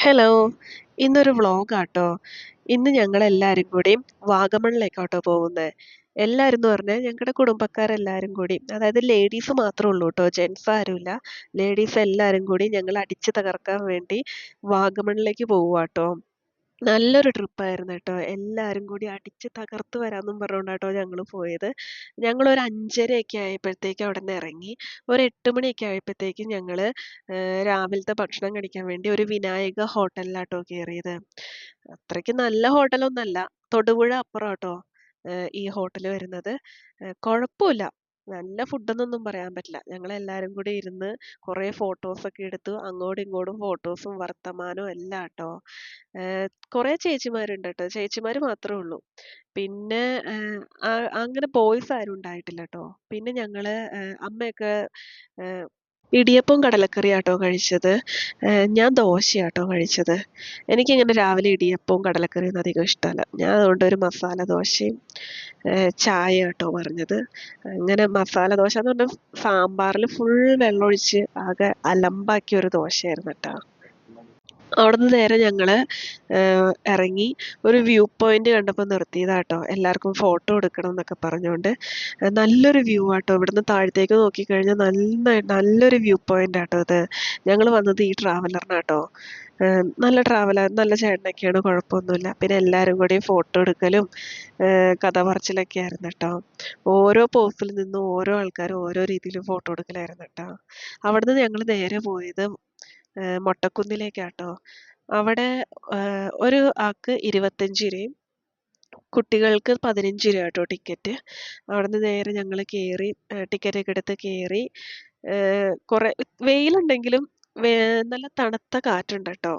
Hello. ഇന്നൊരു വ്ളോഗാട്ടോ. ഇന്ന് ഞങ്ങളെല്ലാരും കൂടി വാഗമണ്ണിലേക്കാട്ടോ പോകുന്നേ. എല്ലാരുംന്ന് പറഞ്ഞാ ഞങ്ങടെ കുടുംബക്കാരെല്ലാരും കൂടി. അതായത് ലേഡീസ് മാത്രേ ഉള്ളൂട്ടോ. ജെന്റ്സ് ആരുല്ല. ലേഡീസ് എല്ലാരും കൂടി ഞങ്ങൾ അടിച്ച് തകർക്കാൻ വേണ്ടി വാഗമണ്ണിലേക്ക് പോവാട്ടോ. നല്ലൊരു ട്രിപ്പായിരുന്നു കേട്ടോ. എല്ലാരും കൂടി അടിച്ച് തകർത്ത് വരാന്നും പറഞ്ഞോണ്ടാട്ടോ ഞങ്ങള് പോയത്. ഞങ്ങളൊരു 5:30 ആയപ്പോഴത്തേക്കും അവിടുന്ന് ഇറങ്ങി. ഒരു 8 മണിയൊക്കെ ആയപ്പോഴത്തേക്കും ഞങ്ങള് രാവിലത്തെ ഭക്ഷണം കഴിക്കാൻ വേണ്ടി ഒരു വിനായക ഹോട്ടലിലാട്ടോ കേറിയത്. അത്രയ്ക്ക് നല്ല ഹോട്ടലൊന്നല്ല. തൊടുപുഴ അപ്പുറാട്ടോ ഈ ഹോട്ടല് വരുന്നത്. കുഴപ്പമില്ല. നല്ല ഫുഡെന്നൊന്നും പറയാൻ പറ്റില്ല. ഞങ്ങളെല്ലാരും കൂടി ഇരുന്ന് കുറേ ഫോട്ടോസൊക്കെ എടുത്തു. അങ്ങോട്ടും ഇങ്ങോട്ടും ഫോട്ടോസും വർത്തമാനവും എല്ലാട്ടോ. കുറേ ചേച്ചിമാരുണ്ട് ട്ടോ. ചേച്ചിമാര് മാത്രേ ഉള്ളൂ. പിന്നെ അങ്ങനെ ബോയ്സ് ആരും ഉണ്ടായിട്ടില്ല ട്ടോ. പിന്നെ ഞങ്ങള് അമ്മയൊക്കെ ഏഹ് ഇടിയപ്പവും കടലക്കറിയാട്ടോ കഴിച്ചത്. ഞാൻ ദോശയാട്ടോ കഴിച്ചത്. എനിക്കിങ്ങനെ രാവിലെ ഇടിയപ്പവും കടലക്കറിയൊന്നും അധികം ഇഷ്ടമല്ല. ഞാൻ അതുകൊണ്ട് ഒരു മസാല ദോശയും ചായയാട്ടോ പറഞ്ഞത്. അങ്ങനെ മസാല ദോശാന്ന് പറഞ്ഞാ സാമ്പാറില് ഫുൾ വെള്ളമൊഴിച്ച് ആകെ അലമ്പാക്കിയ ഒരു ദോശയായിരുന്നു ട്ടോ. അവിടുന്ന് നേരെ ഞങ്ങള് ഇറങ്ങി ഒരു വ്യൂ പോയിന്റ് കണ്ടപ്പോ നിർത്തിയതാട്ടോ. എല്ലാവർക്കും ഫോട്ടോ എടുക്കണം എന്നൊക്കെ പറഞ്ഞോണ്ട്. നല്ലൊരു വ്യൂ ആട്ടോ. ഇവിടുന്ന് താഴത്തേക്ക് നോക്കിക്കഴിഞ്ഞാൽ നല്ലൊരു വ്യൂ പോയിന്റ് ആട്ടോ ഇത്. ഞങ്ങള് വന്നത് ഈ ട്രാവലറിനാട്ടോ. നല്ല ട്രാവലർ, നല്ല ചേട്ടനൊക്കെയാണ്, കുഴപ്പമൊന്നുമില്ല. പിന്നെ എല്ലാരും കൂടി ഫോട്ടോ എടുക്കലും കഥ പറച്ചിലൊക്കെ ആയിരുന്നു ട്ടോ. ഓരോ പോസിൽ നിന്നും ഓരോ ആൾക്കാരും ഓരോ രീതിയിൽ ഫോട്ടോ എടുക്കലായിരുന്നു ട്ടോ. അവിടുന്ന് ഞങ്ങള് നേരെ പോയത് മൊട്ടക്കുന്നിലേക്കാട്ടോ. അവിടെ ഒരു ആൾക്ക് 25 രൂപയും കുട്ടികൾക്ക് 15 രൂപ കേട്ടോ ടിക്കറ്റ്. അവിടുന്ന് നേരെ ഞങ്ങള് കേറി ടിക്കറ്റൊക്കെ എടുത്ത് കേറി. കുറെ വെയിലുണ്ടെങ്കിലും നല്ല തണുത്ത കാറ്റുണ്ട് ട്ടോ.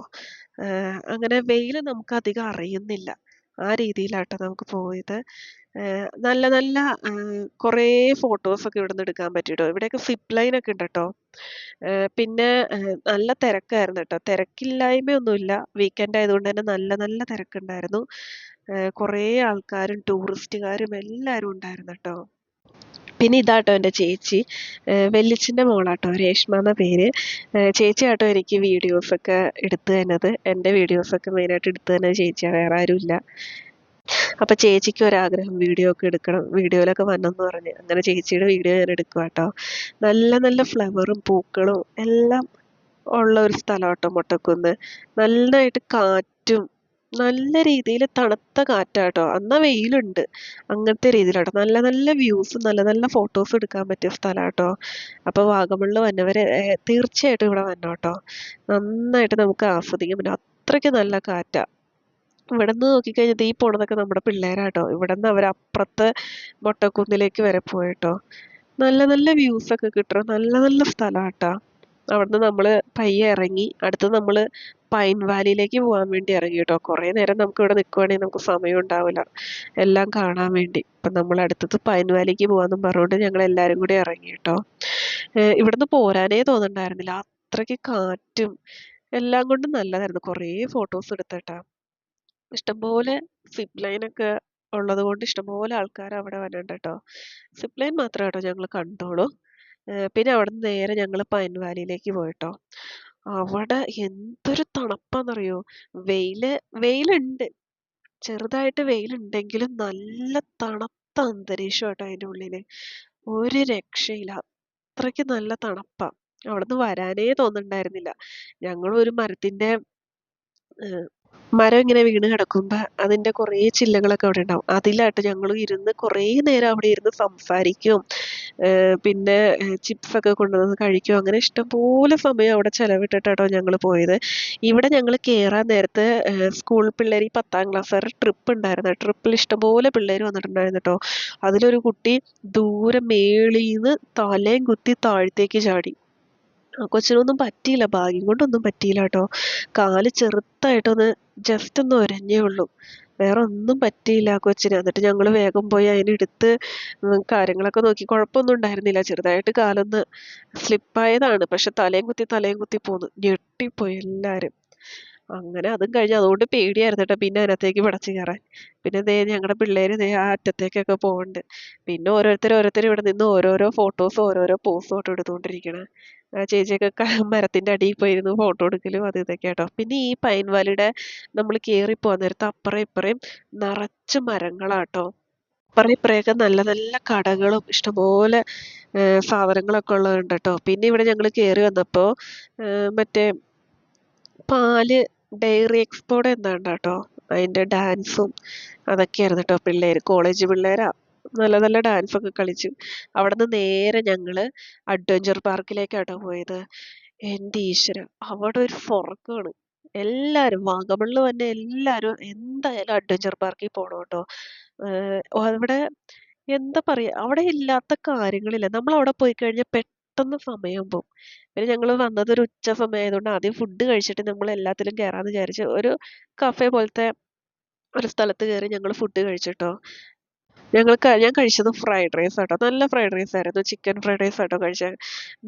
അങ്ങനെ വെയില് നമുക്ക് അധികം അറിയുന്നില്ല. ആ രീതിയിലാട്ടോ നമുക്ക് പോയത്. നല്ല നല്ല കുറേ ഫോട്ടോസൊക്കെ ഇവിടുന്ന് എടുക്കാൻ പറ്റി ട്ടോ. ഇവിടെയൊക്കെ സിപ്പ് ലൈനൊക്കെ ഉണ്ട് ട്ടോ. പിന്നെ നല്ല തിരക്കായിരുന്നു ട്ടോ. തിരക്കില്ലായ്മയൊന്നുമില്ല. വീക്കെൻഡ് ആയതുകൊണ്ട് തന്നെ നല്ല നല്ല തിരക്കുണ്ടായിരുന്നു. കുറേ ആൾക്കാരും ടൂറിസ്റ്റുകാരും എല്ലാരും ഉണ്ടായിരുന്നു ട്ടോ. പിന്നെ ഇതാട്ടോ എൻ്റെ ചേച്ചി. വല്യച്ഛൻ്റെ മോളാട്ടോ, രേഷ്മ എന്ന പേര്. ചേച്ചിയാട്ടോ എനിക്ക് വീഡിയോസൊക്കെ എടുത്തു തന്നത്. എൻ്റെ വീഡിയോസൊക്കെ മെയിനായിട്ട് എടുത്തു തന്നത് ചേച്ചിയാ, വേറെ ആരുമില്ല. അപ്പൊ ചേച്ചിക്ക് ഒരാഗ്രഹം വീഡിയോ ഒക്കെ എടുക്കണം, വീഡിയോയിലൊക്കെ വന്നെന്ന് പറഞ്ഞ്. അങ്ങനെ ചേച്ചിയുടെ വീഡിയോ ഞാൻ എടുക്കുവാട്ടോ. നല്ല നല്ല ഫ്ലവറും പൂക്കളും എല്ലാം ഉള്ള ഒരു സ്ഥലാട്ടോ മൊട്ടക്കുന്ന്. നന്നായിട്ട് കാറ്റും നല്ല രീതിയിൽ തണുത്ത കാറ്റാട്ടോ. എന്നാ വെയിലുണ്ട്. അങ്ങനത്തെ രീതിയിലാട്ടോ. നല്ല നല്ല വ്യൂസും നല്ല നല്ല ഫോട്ടോസും എടുക്കാൻ പറ്റിയ സ്ഥലാട്ടോ. അപ്പൊ വാഗമണ്ണിൽ വന്നവര് തീർച്ചയായിട്ടും ഇവിടെ വന്നോട്ടോ. നന്നായിട്ട് നമുക്ക് ആസ്വദിക്കാൻ പറ്റും. അത്രയ്ക്ക് നല്ല കാറ്റാ. ഇവിടുന്ന് നോക്കിക്കഴിഞ്ഞാൽ ഈ പോണതൊക്കെ നമ്മുടെ പിള്ളേരാട്ടോ. ഇവിടുന്ന് അവരപ്പുറത്തെ മൊട്ടക്കുന്നിലേക്ക് വരെ പോയിട്ടോ. നല്ല നല്ല വ്യൂസൊക്കെ കിട്ടണ നല്ല നല്ല സ്ഥലാട്ടാ. അവിടുന്ന് നമ്മള് പയ്യെ ഇറങ്ങി. അടുത്ത് നമ്മള് പൈൻ വാലിയിലേക്ക് പോകാൻ വേണ്ടി ഇറങ്ങി കേട്ടോ. കുറേ നേരം നമുക്ക് ഇവിടെ നിൽക്കുവാണെങ്കിൽ നമുക്ക് സമയം ഉണ്ടാവില്ല എല്ലാം കാണാൻ വേണ്ടി. അപ്പം നമ്മൾ അടുത്തത് പൈൻ വാലിക്ക് പോകാന്നും പറഞ്ഞുകൊണ്ട് ഞങ്ങൾ എല്ലാവരും കൂടി ഇറങ്ങി കേട്ടോ. ഇവിടുന്ന് പോരാനേ തോന്നുന്നുണ്ടായിരുന്നില്ല. അത്രയ്ക്ക് കാറ്റും എല്ലാം കൊണ്ടും നല്ലതായിരുന്നു. കുറേ ഫോട്ടോസ് എടുത്തേട്ടാ. ഇഷ്ടംപോലെ സിപ്പ് ലൈനൊക്കെ ഉള്ളത് കൊണ്ട് ഇഷ്ടംപോലെ ആൾക്കാർ അവിടെ വന്നിട്ടുണ്ട് കേട്ടോ. സിപ്പ് ലൈൻ മാത്രമേ കേട്ടോ ഞങ്ങൾ കണ്ടോളൂ. പിന്നെ അവിടുന്ന് നേരെ ഞങ്ങൾ പൈൻ വാലിയിലേക്ക് പോയിട്ടോ. അവിടെ എന്തൊരു തണുപ്പാന്നറിയോ. വെയില് വെയിലുണ്ട്, ചെറുതായിട്ട് വെയിലുണ്ടെങ്കിലും നല്ല തണുത്ത അന്തരീക്ഷം കേട്ടോ അതിൻ്റെ ഉള്ളില്. ഒരു രക്ഷയില്ല. അത്രയ്ക്ക് നല്ല തണുപ്പാ. അവിടുന്ന് വരാനേ തോന്നുന്നുണ്ടായിരുന്നില്ല. ഞങ്ങൾ ഒരു മരത്തിന്റെ മരം ഇങ്ങനെ വീണ് കിടക്കുമ്പോ അതിന്റെ കുറേ ചില്ലകളൊക്കെ അവിടെ ഉണ്ടാവും. അതിലാട്ടോ ഞങ്ങൾ ഇരുന്ന് കുറേ നേരം അവിടെ ഇരുന്ന് സംസാരിക്കും. പിന്നെ ചിപ്സ് ഒക്കെ കൊണ്ടുവന്ന് കഴിക്കും. അങ്ങനെ ഇഷ്ടംപോലെ സമയം അവിടെ ചെലവിട്ടിട്ടാട്ടോ ഞങ്ങൾ പോയത്. ഇവിടെ ഞങ്ങൾ കേറാൻ നേരത്ത് സ്കൂൾ പിള്ളേർ, ഈ 10ാം ക്ലാസ്സുകാരുടെ ട്രിപ്പ് ഉണ്ടായിരുന്നു. ട്രിപ്പിൽ ഇഷ്ടംപോലെ പിള്ളേർ വന്നിട്ടുണ്ടായിരുന്നു കേട്ടോ. അതിലൊരു കുട്ടി ദൂരെ മേളീന്ന് തലയും കുത്തി താഴത്തേക്ക് ചാടി. ആ കൊച്ചിനൊന്നും പറ്റിയില്ല. ഭാഗ്യം കൊണ്ടൊന്നും പറ്റിയില്ല കേട്ടോ. കാല് ചെറുതായിട്ടൊന്ന് ജസ്റ്റ് ഒന്ന് ഒരഞ്ഞേ ഉള്ളൂ. വേറെ ഒന്നും പറ്റിയില്ല ആ കൊച്ചിന്. എന്നിട്ട് ഞങ്ങൾ വേഗം പോയി അതിനെടുത്ത് കാര്യങ്ങളൊക്കെ നോക്കി. കുഴപ്പമൊന്നും ഉണ്ടായിരുന്നില്ല. ചെറുതായിട്ട് കാലൊന്ന് സ്ലിപ്പായതാണ്. പക്ഷെ തലയും കുത്തി പോന്നു. ഞെട്ടിപ്പോയി എല്ലാരും. അങ്ങനെ അതും കഴിഞ്ഞ്. അതുകൊണ്ട് പേടിയായിരുന്നു കേട്ടോ പിന്നെ അതിനകത്തേക്ക് പടച്ചു കയറാൻ. പിന്നെ ദേ ഞങ്ങളുടെ പിള്ളേര് ദേ ആ അറ്റത്തേക്കൊക്കെ പോകുന്നുണ്ട്. പിന്നെ ഓരോരുത്തർ ഇവിടെ നിന്ന് ഓരോരോ ഫോട്ടോസും ഓരോരോ പോസും ആയിട്ട് എടുത്തുകൊണ്ടിരിക്കണേ. ആ ചേച്ചിയൊക്കെ മരത്തിന്റെ അടിയിൽ പോയിരുന്നു ഫോട്ടോ എടുക്കലും അത് ഇതൊക്കെ കേട്ടോ. പിന്നെ ഈ പൈൻ വാലിയുടെ നമ്മൾ കേറി പോകാൻ നേരത്ത് അപ്പുറം ഇപ്പുറയും നിറച്ച് മരങ്ങളാട്ടോ. അപ്പുറം ഇപ്പുറയൊക്കെ നല്ല നല്ല കടകളും ഇഷ്ടംപോലെ സാധനങ്ങളൊക്കെ ഉള്ളതുണ്ട് കേട്ടോ. പിന്നെ ഇവിടെ ഞങ്ങൾ കേറി വന്നപ്പോ മറ്റേ പാല് ഡയറി എക്സ്പോടെ എന്താണ്ടാട്ടോ അതിന്റെ ഡാൻസും അതൊക്കെയായിരുന്നു കേട്ടോ. കോളേജ് പിള്ളേരാ നല്ല നല്ല ഡാൻസ് ഒക്കെ കളിച്ചു. അവിടുന്ന് നേരെ ഞങ്ങള് അഡ്വഞ്ചർ പാർക്കിലേക്കാട്ടോ പോയത്. എന്റെ ഈശ്വര, അവിടെ ഒരു സ്വർഗമാണ്. എല്ലാരും വാഗമണ്ണിൽ തന്നെ എല്ലാരും എന്തായാലും അഡ്വഞ്ചർ പാർക്കിൽ പോണം കേട്ടോ. അവിടെ എന്താ പറയാ, അവിടെ ഇല്ലാത്ത കാര്യങ്ങളില്ല. നമ്മൾ അവിടെ പോയി കഴിഞ്ഞാൽ പെട്ടെന്ന് സമയം പോവും. പിന്നെ ഞങ്ങള് വന്നത് ഒരു ഉച്ച സമയം ആയതുകൊണ്ട് ആദ്യം ഫുഡ് കഴിച്ചിട്ട് നമ്മൾ എല്ലാത്തിലും കേറാന്ന് വിചാരിച്ച് ഒരു കഫേ പോലത്തെ ഒരു സ്ഥലത്ത് കയറി ഞങ്ങൾ ഫുഡ് കഴിച്ചിട്ടോ. ഞാൻ കഴിച്ചത് ഫ്രൈഡ് റൈസ് ആട്ടോ. നല്ല ഫ്രൈഡ് റൈസ് ആയിരുന്നു. ചിക്കൻ ഫ്രൈഡ് റൈസ് ആട്ടോ കഴിച്ചത്.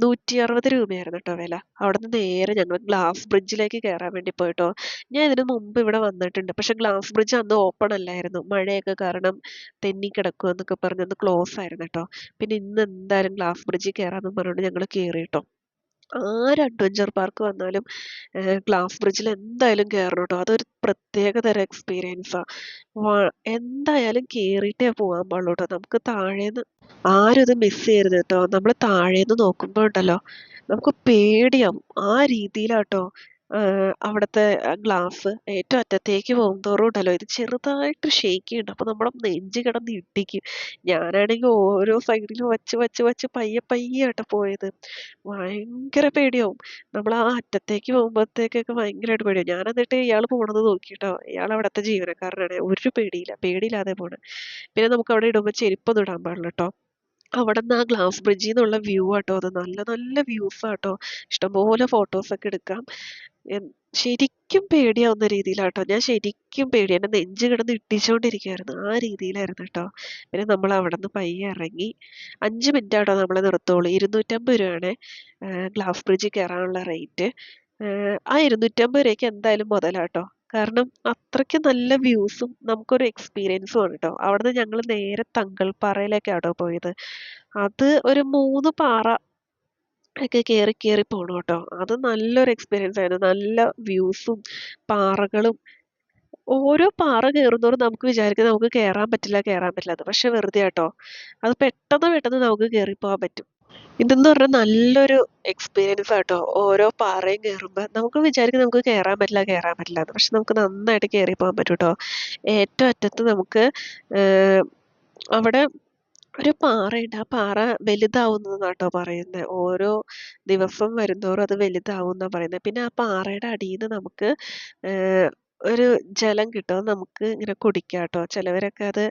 160 രൂപയായിരുന്നു കേട്ടോ വില. അവിടുന്ന് നേരെ ഞങ്ങൾ ഗ്ലാസ് ബ്രിഡ്ജിലേക്ക് കയറാൻ വേണ്ടി പോയിട്ടോ. ഞാൻ ഇതിനു മുമ്പ് ഇവിടെ വന്നിട്ടുണ്ട്. പക്ഷെ ഗ്ലാസ് ബ്രിഡ്ജ് അന്ന് ഓപ്പൺ അല്ലായിരുന്നു. മഴയൊക്കെ കാരണം തെന്നി കിടക്കുക എന്നൊക്കെ പറഞ്ഞ് അന്ന് ക്ലോസ് ആയിരുന്നു കേട്ടോ. പിന്നെ ഇന്ന് എന്തായാലും ഗ്ലാസ് ബ്രിഡ്ജിൽ കയറാന്ന് പറഞ്ഞുകൊണ്ട് ഞങ്ങൾ കയറിട്ടോ. ആര് അഡ്വഞ്ചർ പാർക്ക് വന്നാലും ഗ്ലാസ് ബ്രിഡ്ജിൽ എന്തായാലും കയറണം കേട്ടോ. അതൊരു പ്രത്യേക തരം എക്സ്പീരിയൻസാ. എന്തായാലും കേറിയിട്ടേ പോകാൻ പാടുള്ളൂ കേട്ടോ. നമുക്ക് താഴേന്ന് ആരും ഇത് മിസ് ചെയ്യരുത് കേട്ടോ. നമ്മൾ താഴേന്ന് നോക്കുമ്പോ ഉണ്ടല്ലോ നമുക്ക് പേടിയാവും. ആ രീതിയിലാട്ടോ അവിടുത്തെ ഗ്ലാസ് ഏറ്റവും അറ്റത്തേക്ക് പോകുന്തോറും ഉണ്ടല്ലോ ഇത് ചെറുതായിട്ട് ഷെയ്ക്ക് ചെയ്യുന്നുണ്ട്. അപ്പൊ നമ്മുടെ നെഞ്ച് കിടന്ന് ഇടിക്കും. ഞാനാണെങ്കിൽ ഓരോ സൈഡിലും വച്ച് വച്ച് വച്ച് പയ്യെ പയ്യെ ആട്ടോ പോയത്. ഭയങ്കര പേടിയാവും. നമ്മൾ ആ അറ്റത്തേക്ക് പോകുമ്പോഴത്തേക്കൊക്കെ ഭയങ്കരമായിട്ട് പേടിയാവും. ഞാൻ എന്നിട്ട് ഇയാൾ പോണത് നോക്കിട്ടോ. ഇയാൾ അവിടുത്തെ ജീവനക്കാരനാണ്. ഒരു പേടിയില്ല, പേടിയില്ലാതെ പോണ്. പിന്നെ നമുക്ക് അവിടെ ഇടുമ്പോൾ ചെരുപ്പൊന്നും ഇടാൻ പാടില്ല കേട്ടോ. അവിടുന്ന് ആ ഗ്ലാസ് ബ്രിഡ്ജിൽ നിന്നുള്ള വ്യൂ ആട്ടോ അത്. നല്ല നല്ല വ്യൂസ് ആട്ടോ. ഇഷ്ടംപോലെ ഫോട്ടോസ് ഒക്കെ എടുക്കാം. ശരിക്കും പേടിയാവുന്ന രീതിയിലാട്ടോ. ഞാൻ ശരിക്കും പേടി. എന്റെ നെഞ്ച് കിടന്ന് ഇട്ടിച്ചോണ്ടിരിക്കുവായിരുന്നു. ആ രീതിയിലായിരുന്നു കേട്ടോ. പിന്നെ നമ്മൾ അവിടുന്ന് പയ്യെ ഇറങ്ങി. 5 മിനിറ്റ് ആട്ടോ നമ്മളെ നിർത്തുള്ളൂ. 250 രൂപയാണ് ഗ്ലാസ് ബ്രിഡ്ജിൽ കയറാനുള്ള റേറ്റ്. ആ 250 രൂപയ്ക്ക് എന്തായാലും മുതലാട്ടോ. കാരണം അത്രയ്ക്ക് നല്ല വ്യൂസും നമുക്കൊരു എക്സ്പീരിയൻസും ആണ് കേട്ടോ. അവിടുന്ന് ഞങ്ങൾ നേരെ തങ്കൾപ്പാറയിലേക്കാട്ടോ പോയത്. അത് ഒരു 3 പാറ ഒക്കെ കേറി കേറി പോണം കേട്ടോ. അത് നല്ലൊരു എക്സ്പീരിയൻസ് ആയിരുന്നു. നല്ല വ്യൂസും പാറകളും. ഓരോ പാറ കേറുന്തോറും നമുക്ക് വിചാരിക്കും നമുക്ക് കേറാൻ പറ്റില്ല കേറാൻ പറ്റില്ല എന്ന്. പക്ഷെ വെറുതെ കേട്ടോ. അത് പെട്ടെന്ന് പെട്ടെന്ന് നമുക്ക് കേറിപ്പോവാൻ പറ്റും. ഇതെന്ന് പറഞ്ഞാൽ നല്ലൊരു എക്സ്പീരിയൻസ് ആട്ടോ. ഓരോ പാറയും കേറുമ്പോ നമുക്ക് വിചാരിക്കും നമുക്ക് കേറാൻ പറ്റില്ല കേറാൻ പറ്റില്ല എന്ന്. പക്ഷെ നമുക്ക് നന്നായിട്ട് കേറി പോകാൻ പറ്റും ട്ടോ. ഏറ്റവും അറ്റത്ത് നമുക്ക് അവിടെ ഒരു പാറയുണ്ട്. ആ പാറ വലുതാവുന്നതാട്ടോ പറയുന്നെ. ഓരോ ദിവസം വരുന്തോറും അത് വലുതാവുന്നാ പറയുന്നെ. പിന്നെ ആ പാറയുടെ അടീന്ന് നമുക്ക് ഏഹ് ഒരു ജലം കിട്ടും. അത് നമുക്ക് ഇങ്ങനെ കുടിക്കാട്ടോ. ചിലവരൊക്കെ അത്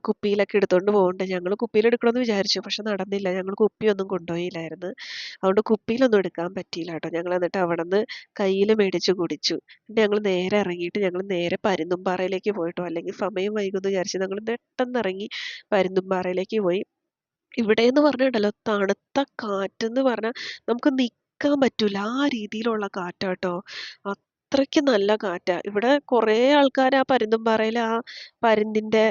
കുപ്പിയിലൊക്കെ എടുത്തോണ്ട് പോവുന്നുണ്ട്. ഞങ്ങള് കുപ്പിയിലെടുക്കണമെന്ന് വിചാരിച്ചു. പക്ഷെ നടന്നില്ല. ഞങ്ങൾ കുപ്പിയൊന്നും കൊണ്ടുപോയില്ലായിരുന്നു. അതുകൊണ്ട് കുപ്പിയിലൊന്നും എടുക്കാൻ പറ്റിയില്ലാട്ടോ. ഞങ്ങൾ എന്നിട്ട് അവിടുന്ന് കയ്യില് മേടിച്ച് കുടിച്ചു. എന്നിട്ട് ഞങ്ങൾ നേരെ ഇറങ്ങിയിട്ട് ഞങ്ങൾ നേരെ പരുന്തുംപാറയിലേക്ക് പോയിട്ടോ. അല്ലെങ്കിൽ സമയം വൈകുമെന്ന് വിചാരിച്ച് ഞങ്ങൾ പെട്ടെന്ന് ഇറങ്ങി പരുന്തുംപാറയിലേക്ക് പോയി. ഇവിടേന്ന് പറഞ്ഞിട്ടുണ്ടല്ലോ തണുത്ത കാറ്റെന്ന് പറഞ്ഞാ നമുക്ക് നിക്കാൻ പറ്റൂല. ആ രീതിയിലുള്ള കാറ്റാട്ടോ. അത്രയ്ക്ക് നല്ല കാറ്റാ. ഇവിടെ കുറേ ആൾക്കാര് ആ പരുന്തുംപാറയിലെ ആ പരുന്തിന്റെ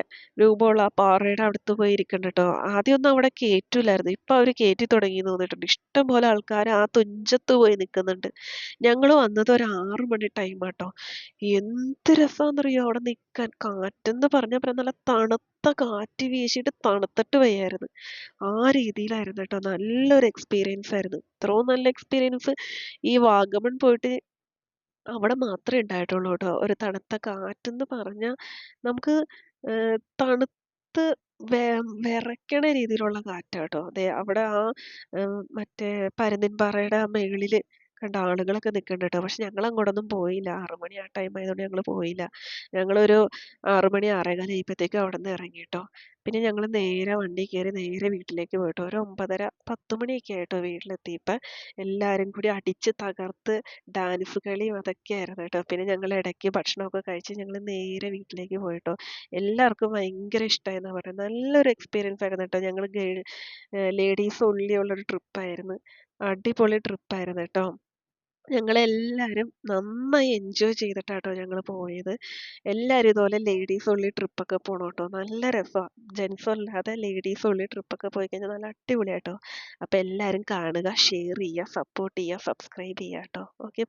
രൂപമുള്ള ആ പാറയുടെ അടുത്ത് പോയി ഇരിക്കുന്നുണ്ട് ട്ടോ. ആദ്യമൊന്നും അവിടെ കേറ്റൂലായിരുന്നു. ഇപ്പൊ അവര് കേറ്റി തുടങ്ങീന്ന് തോന്നിയിട്ടുണ്ട്. ഇഷ്ടം പോലെ ആൾക്കാര് ആ തുഞ്ചത്ത് പോയി നിക്കുന്നുണ്ട്. ഞങ്ങള് വന്നത് ഒരു 6 മണി ടൈമാട്ടോ. എന്ത് രസാന്നറിയോ അവിടെ നിക്കാൻ. കാറ്റെന്ന് പറഞ്ഞാ നല്ല തണുത്ത കാറ്റ് വീശിയിട്ട് തണുത്തിട്ട് വയ്യായിരുന്നു. ആ രീതിയിലായിരുന്നു കേട്ടോ. നല്ലൊരു എക്സ്പീരിയൻസ് ആയിരുന്നു. ഇത്രയും നല്ല എക്സ്പീരിയൻസ് ഈ വാഗമൺ പോയിട്ട് അവിടെ മാത്രമേ ഉണ്ടായിട്ടുള്ളൂ കേട്ടോ. ഒരു തണുത്ത കാറ്റെന്ന് പറഞ്ഞാ നമുക്ക് തണുത്ത് വിറയ്ക്കണ രീതിയിലുള്ള കാറ്റാട്ടോ. ദേ അവിടെ ആ മറ്റേ പരുന്തിൻപാറയുടെ ആ മേളില് കണ്ടോ ആളുകളൊക്കെ നിൽക്കുന്നുണ്ട് കേട്ടോ. പക്ഷെ ഞങ്ങൾ അങ്ങോട്ടൊന്നും പോയില്ല. 6 മണി ആ ടൈം ആയതുകൊണ്ട് ഞങ്ങൾ പോയില്ല. ഞങ്ങളൊരു 6 മണി 6:15 ആയപ്പോഴത്തേക്കും അവിടുന്ന് ഇറങ്ങി ട്ടോ. പിന്നെ ഞങ്ങൾ നേരെ വണ്ടി കയറി നേരെ വീട്ടിലേക്ക് പോയിട്ടോ. ഒരു 9:30 10 മണിയൊക്കെ ആയിട്ടോ വീട്ടിലെത്തിയപ്പോ. എല്ലാരും കൂടി അടിച്ച് തകർത്ത് ഡാൻസ് കളിയും അതൊക്കെയായിരുന്നു കേട്ടോ. പിന്നെ ഞങ്ങൾ ഇടയ്ക്ക് ഭക്ഷണമൊക്കെ കഴിച്ച് ഞങ്ങൾ നേരെ വീട്ടിലേക്ക് പോയിട്ടോ. എല്ലാവർക്കും ഭയങ്കര ഇഷ്ടമായെന്നാ പറയുന്നത്. നല്ലൊരു എക്സ്പീരിയൻസ് ആയിരുന്നു കേട്ടോ. ഞങ്ങൾ ലേഡീസ് ഒൺലി ഉള്ളൊരു ട്രിപ്പായിരുന്നു. അടിപൊളി ട്രിപ്പായിരുന്നു കേട്ടോ. ഞങ്ങളെല്ലാരും നന്നായി എൻജോയ് ചെയ്തിട്ടാട്ടോ ഞങ്ങള് പോയത്. എല്ലാരും ഇതുപോലെ ലേഡീസ് ഒൺലി ട്രിപ്പൊക്കെ പോണൂട്ടോ. നല്ല രസാ. ജെന്റ്സ് അല്ലാതെ ലേഡീസ് ഒൺലി ട്രിപ്പൊക്കെ പോയി കഴിഞ്ഞാൽ നല്ല അടിപൊളിയാട്ടോ. അപ്പൊ എല്ലാരും കാണുക, ഷെയർ ചെയ്യുക, സപ്പോർട്ട് ചെയ്യുക, സബ്സ്ക്രൈബ് ചെയ്യുക ട്ടോ. ഓക്കെ.